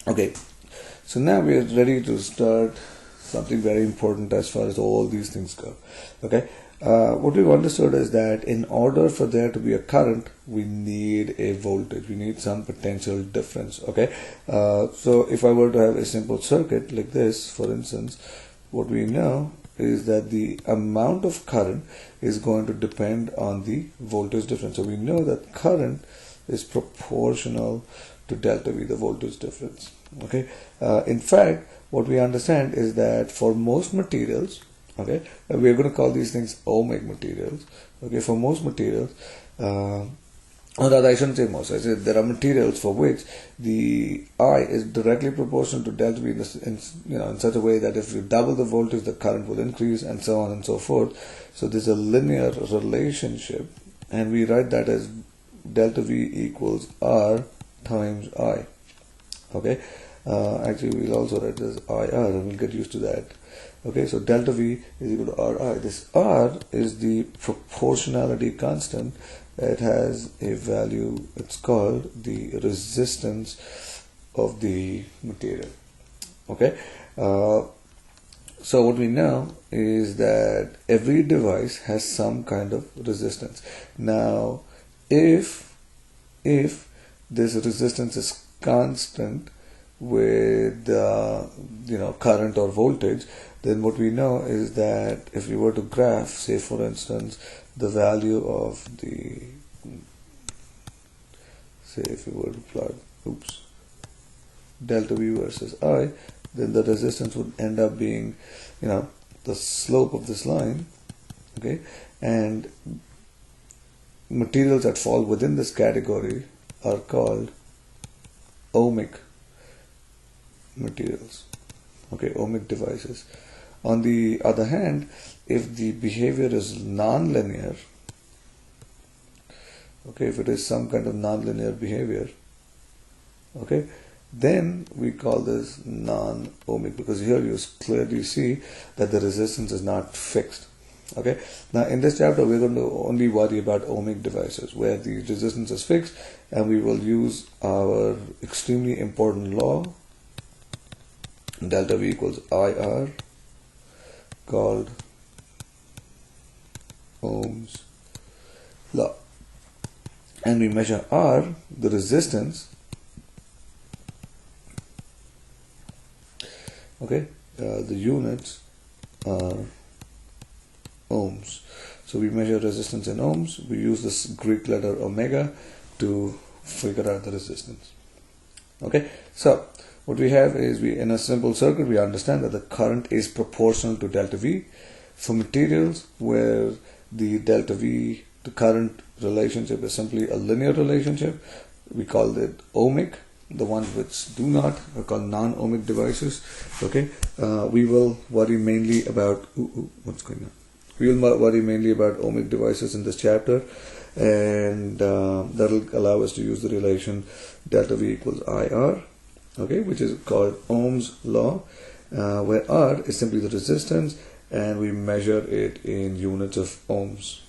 Okay, so now we are ready to start something very important as far as all these things go. Okay, what we've understood is that in order for there to be a current, we need a voltage, we need some potential difference. Okay, so if I were to have a simple circuit like this, for instance, what we know is that the amount of current is going to depend on the voltage difference. So we know that current is proportional to delta V, the voltage difference. Okay, in fact, what we understand is that for most materials, okay, we are going to call these things ohmic materials. Okay, for most materials, or rather, I shouldn't say most. I said there are materials for which the I is directly proportional to delta V in such a way that if you double the voltage, the current will increase, and so on and so forth. So there's a linear relationship, and we write that as delta V equals R times I. Okay, actually we'll also write this IR, and we'll get used to that. Okay, so delta V is equal to RI. This R is the proportionality constant. It has a value, it's called the resistance of the material. Okay, so what we know is that every device has some kind of resistance. Now, if this resistance is constant with current or voltage, then what we know is that if we were to graph, say for instance, the value of the, say if we were to plot, delta V versus I, then the resistance would end up being, the slope of this line, okay, and materials that fall within this category are called ohmic materials, okay, ohmic devices. On the other hand, if the behavior is non-linear, okay, if it is some kind of non-linear behavior, okay, then we call this non-ohmic, because here you clearly see that the resistance is not fixed. Okay, now in this chapter we're going to only worry about ohmic devices where the resistance is fixed, and we will use our extremely important law, delta V equals IR, called Ohm's law, and we measure R, the resistance, okay, the units are ohms. So we measure resistance in ohms. We use this Greek letter omega to figure out the resistance. Okay, so what we have is, in a simple circuit, we understand that the current is proportional to delta V. For materials where the delta V to current relationship is simply a linear relationship, we call it ohmic. The ones which do not are called non-ohmic devices. Okay, we will worry mainly about what's going on. We will worry mainly about ohmic devices in this chapter, and that will allow us to use the relation delta V equals IR, okay, which is called Ohm's law, where R is simply the resistance, and we measure it in units of ohms.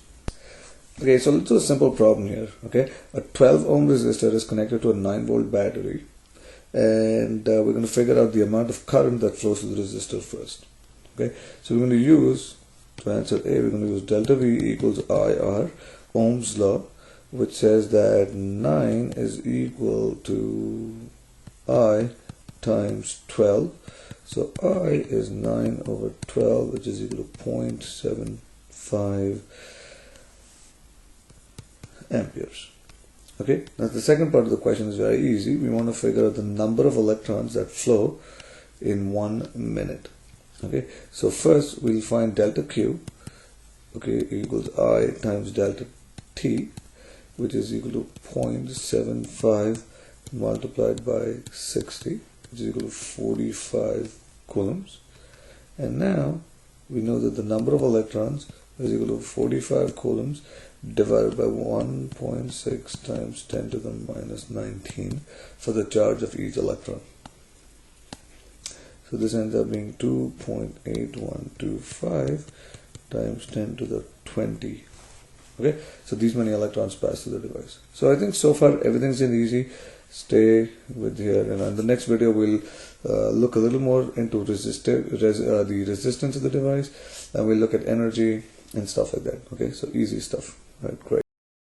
Okay, so let's do a simple problem here. Okay, a 12 ohm resistor is connected to a 9-volt battery, and we're going to figure out the amount of current that flows through the resistor first. Okay, so we're going to use, to answer A, we're going to use delta V equals IR, Ohm's law, which says that 9 is equal to I times 12. So I is 9 over 12, which is equal to 0.75 amperes. Okay, now the second part of the question is very easy. We want to figure out the number of electrons that flow in 1 minute. Okay, so first we'll find delta Q, okay, equals I times delta T, which is equal to 0.75 multiplied by 60, which is equal to 45 coulombs. And now we know that the number of electrons is equal to 45 coulombs divided by 1.6 times 10 to the minus 19 for the charge of each electron. So this ends up being 2.8125 times 10 to the 20. Okay, so these many electrons pass through the device. So I think so far everything's in easy. stay with here, and in the next video we'll look a little more into the resistance of the device, and we'll look at energy and stuff like that. Okay, so easy stuff, right? Great.